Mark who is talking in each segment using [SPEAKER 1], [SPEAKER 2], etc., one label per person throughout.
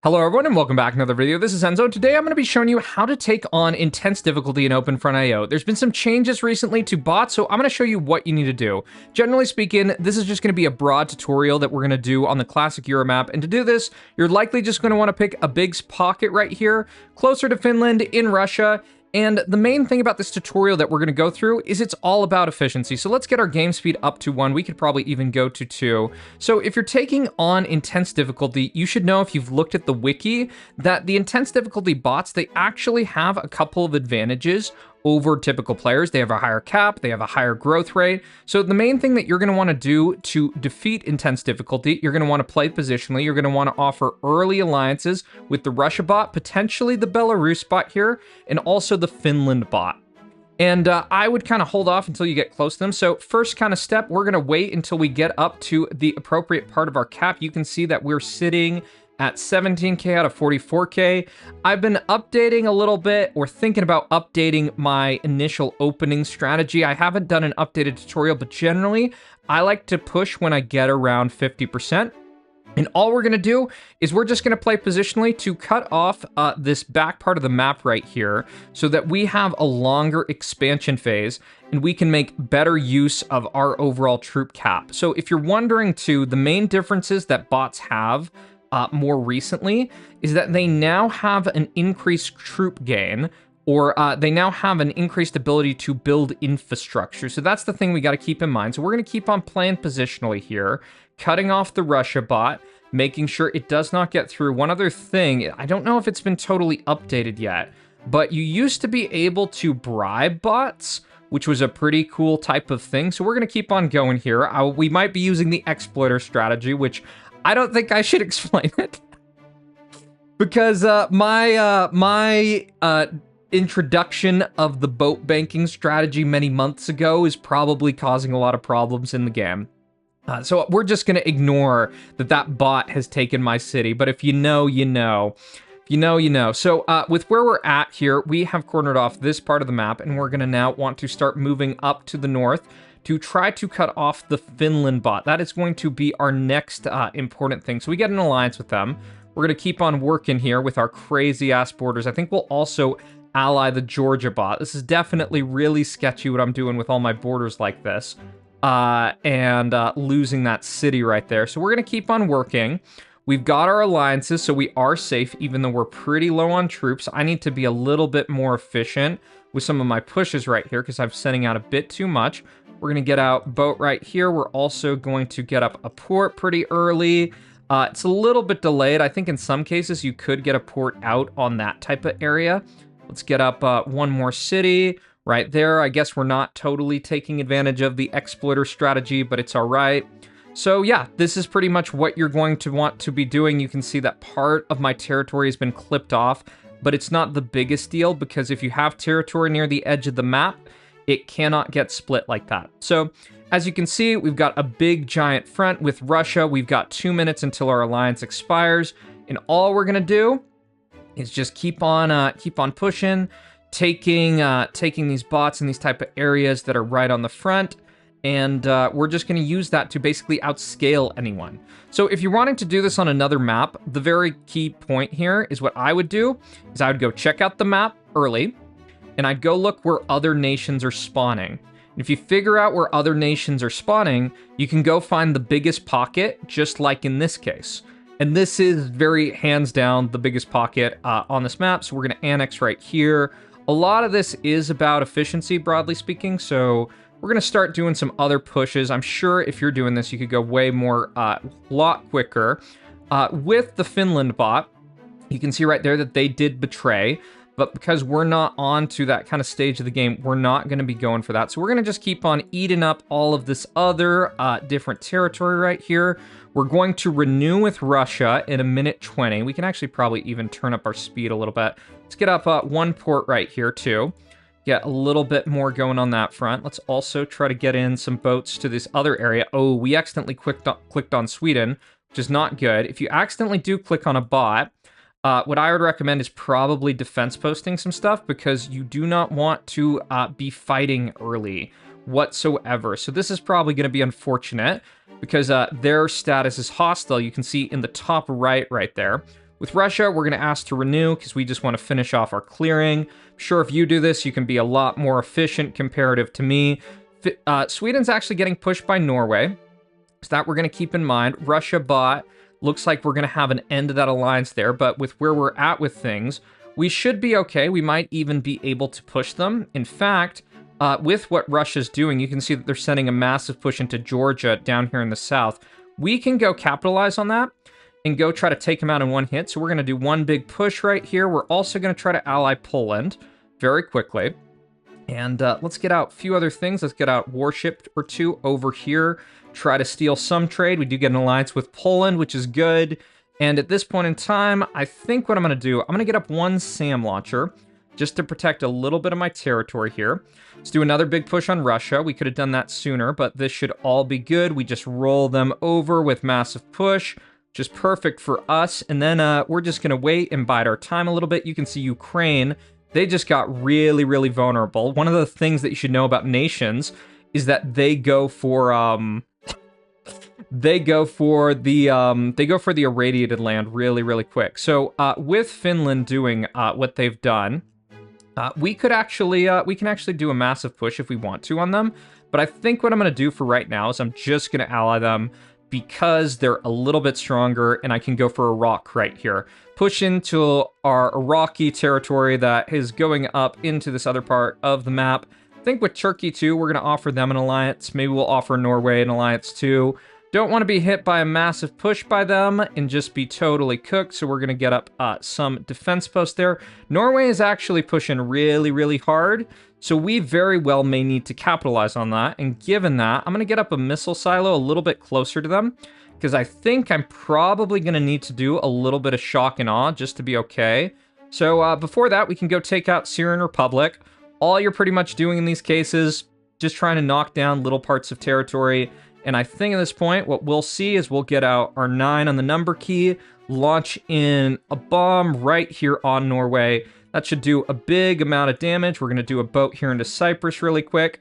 [SPEAKER 1] Hello everyone and welcome back to another video. This is Enzo. Today I'm going to be showing you how to take on intense difficulty in OpenFrontIO. There's been some changes recently to bots, so I'm going to show you what you need to do. Generally speaking, this is just going to be a broad tutorial that we're going to do on the classic Euro map, and to do this, you're likely just going to want to pick a big pocket right here, closer to Finland, in Russia. And the main thing about this tutorial that we're going to go through is it's all about efficiency. So let's get our game speed up to 1. We could probably even go to 2. So if you're taking on intense difficulty, you should know, if you've looked at the wiki, that the intense difficulty bots, they actually have a couple of advantages over typical players. They have a higher cap, they have a higher growth rate. So the main thing that you're going to want to do to defeat intense difficulty, you're going to want to play positionally. You're going to want to offer early alliances with the Russia bot, potentially the Belarus bot here, and also the Finland bot. And I would kind of hold off until you get close to them. So first kind of step, we're going to wait until we get up to the appropriate part of our cap. You can see that we're sitting at 17k out of 44k. I've been updating a little bit, or thinking about updating my initial opening strategy. I haven't done an updated tutorial, but generally I like to push when I get around 50%. And all we're going to do is we're just going to play positionally to cut off this back part of the map right here, so that we have a longer expansion phase and we can make better use of our overall troop cap. So if you're wondering too, the main differences that bots have more recently is that they now have an increased troop gain, or they now have an increased ability to build infrastructure. So that's the thing we got to keep in mind. So we're going to keep on playing positionally here, cutting off the Russia bot, making sure it does not get through. One other thing, I don't know if it's been totally updated yet, but you used to be able to bribe bots, which was a pretty cool type of thing. So we're going to keep on going here. We might be using the exploiter strategy, which I don't think I should explain it. Because my introduction of the boat banking strategy many months ago is probably causing a lot of problems in the game. So we're just going to ignore that bot has taken my city. But if you know, you know. If you know, you know. So with where we're at here, we have cornered off this part of the map, and we're going to now want to start moving up to the north to try to cut off the Finland bot. That is going to be our next important thing. So we get an alliance with them. We're going to keep on working here with our crazy-ass borders. I think we'll also ally the Georgia bot. This is definitely really sketchy what I'm doing with all my borders like this. And losing that city right there. So we're going to keep on working. We've got our alliances, so we are safe, even though we're pretty low on troops. I need to be a little bit more efficient with some of my pushes right here, because I'm sending out a bit too much. We're going to get out boat right here. We're also going to get up a port pretty early. It's a little bit delayed. I think in some cases you could get a port out on that type of area. Let's get up one more city right there. I guess we're not totally taking advantage of the exploiter strategy, but it's all right. So yeah, this is pretty much what you're going to want to be doing. You can see that part of my territory has been clipped off, but it's not the biggest deal, because if you have territory near the edge of the map, it cannot get split like that. So as you can see, we've got a big giant front with Russia. We've got 2 minutes until our alliance expires, and all we're gonna do is just keep on pushing, taking these bots in these type of areas that are right on the front, and we're just going to use that to basically outscale anyone. So if you're wanting to do this on another map, the very key point here is what I would do is I would go check out the map early, and I'd go look where other nations are spawning. And if you figure out where other nations are spawning, you can go find the biggest pocket, just like in this case. And this is very hands down the biggest pocket on this map, so we're going to annex right here. A lot of this is about efficiency, broadly speaking, so we're going to start doing some other pushes. I'm sure if you're doing this, you could go way more, lot quicker. With the Finland bot, you can see right there that they did betray, but because we're not on to that kind of stage of the game, we're not going to be going for that. So we're going to just keep on eating up all of this other different territory right here. We're going to renew with Russia in 1:20. We can actually probably even turn up our speed a little bit. Let's get up one port right here too. Get a little bit more going on that front. Let's also try to get in some boats to this other area. Oh, we accidentally clicked on Sweden, which is not good. If you accidentally do click on a bot, what I would recommend is probably defense posting some stuff, because you do not want to be fighting early whatsoever. So this is probably going to be unfortunate, because their status is hostile. You can see in the top right there. With Russia, we're going to ask to renew because we just want to finish off our clearing. I'm sure if you do this, you can be a lot more efficient comparative to me. Sweden's actually getting pushed by Norway, so that we're going to keep in mind. Russia bought. Looks like we're going to have an end to that alliance there, but with where we're at with things, we should be okay. We might even be able to push them. In fact, with what Russia's doing, you can see that they're sending a massive push into Georgia down here in the south. We can go capitalize on that and go try to take them out in one hit. So we're going to do one big push right here. We're also going to try to ally Poland very quickly. And let's get out a few other things. Let's get out warship or two over here. Try to steal some trade. We do get an alliance with Poland, which is good. And at this point in time, I think what I'm going to do, I'm going to get up one SAM launcher just to protect a little bit of my territory here. Let's do another big push on Russia. We could have done that sooner, but this should all be good. We just roll them over with massive push, which is perfect for us. And then we're just going to wait and bide our time a little bit. You can see Ukraine, they just got really, really vulnerable. One of the things that you should know about nations is that they go for the irradiated land really, really quick. So with Finland doing what they've done, we can actually do a massive push if we want to on them. But I think what I'm going to do for right now is I'm just going to ally them because they're a little bit stronger, and I can go for Iraq right here. Push into our Iraqi territory that is going up into this other part of the map. I think with Turkey too, we're going to offer them an alliance. Maybe we'll offer Norway an alliance too. Don't want to be hit by a massive push by them and just be totally cooked, so we're going to get up some defense posts there. Norway is actually pushing really, really hard, so we very well may need to capitalize on that. And given that, I'm going to get up a missile silo a little bit closer to them, because I think I'm probably going to need to do a little bit of shock and awe just to be okay. So before that, we can go take out Syrian Republic. All you're pretty much doing in these cases, just trying to knock down little parts of territory. And I think at this point, what we'll see is we'll get out our 9 on the number key, launch in a bomb right here on Norway. That should do a big amount of damage. We're going to do a boat here into Cyprus really quick.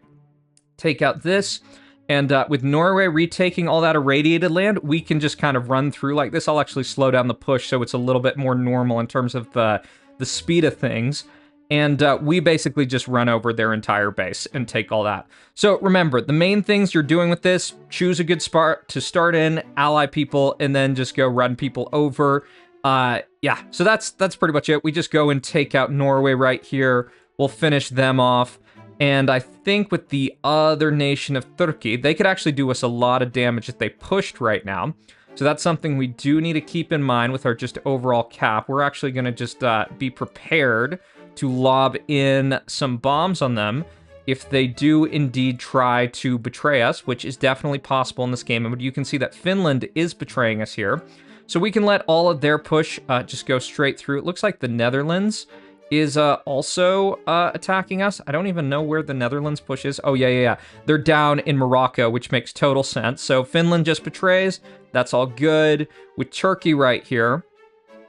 [SPEAKER 1] Take out this. And with Norway retaking all that irradiated land, we can just kind of run through like this. I'll actually slow down the push so it's a little bit more normal in terms of the speed of things. And we basically just run over their entire base and take all that. So remember, the main things you're doing with this, choose a good spot to start in, ally people, and then just go run people over. Yeah, so that's pretty much it. We just go and take out Norway right here. We'll finish them off. And I think with the other nation of Turkey, they could actually do us a lot of damage if they pushed right now. So that's something we do need to keep in mind with our just overall cap. We're actually going to just be prepared to lob in some bombs on them if they do indeed try to betray us, which is definitely possible in this game. And you can see that Finland is betraying us here. So we can let all of their push just go straight through. It looks like the Netherlands is also attacking us. I don't even know where the Netherlands push is. Oh, yeah. They're down in Morocco, which makes total sense. So Finland just betrays. That's all good. With Turkey right here,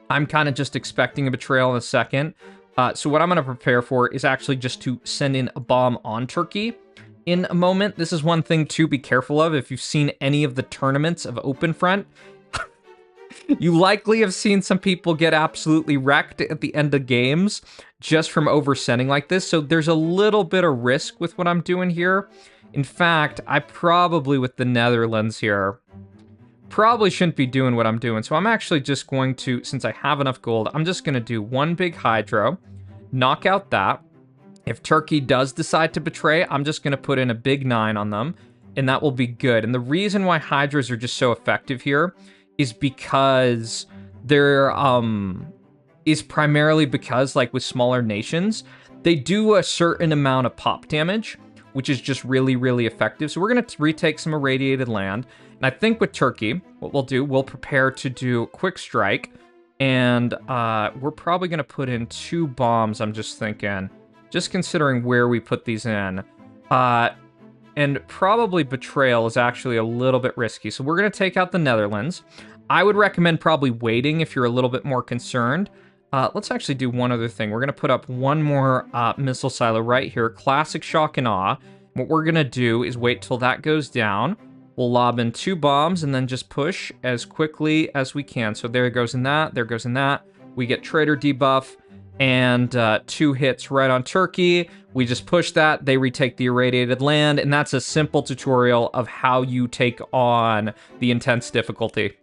[SPEAKER 1] I'm kind of just expecting a betrayal in a second. So what I'm going to prepare for is actually just to send in a bomb on Turkey in a moment. This is one thing to be careful of. If you've seen any of the tournaments of Open Front, you likely have seen some people get absolutely wrecked at the end of games just from oversending like this. So there's a little bit of risk with what I'm doing here. In fact, I probably, with the Netherlands here, probably shouldn't be doing what I'm doing. So I'm actually just going to, since I have enough gold, I'm just going to do one big hydro, knock out that. If Turkey does decide to betray, I'm just going to put in a big 9 on them, and that will be good. And the reason why hydros are just so effective here is because they're, is primarily because, like with smaller nations, they do a certain amount of pop damage, which is just really, really effective. So we're going to retake some irradiated land. And I think with Turkey, what we'll do, we'll prepare to do quick strike. And we're probably going to put in 2 bombs, I'm just thinking. Just considering where we put these in. And probably betrayal is actually a little bit risky. So we're going to take out the Netherlands. I would recommend probably waiting if you're a little bit more concerned. Let's actually do one other thing. We're going to put up one more missile silo right here. Classic shock and awe. What we're going to do is wait till that goes down. We'll lob in 2 bombs and then just push as quickly as we can. So there it goes in that, there goes in that. We get Trader debuff and 2 hits right on Turkey. We just push that, they retake the irradiated land, and that's a simple tutorial of how you take on the intense difficulty.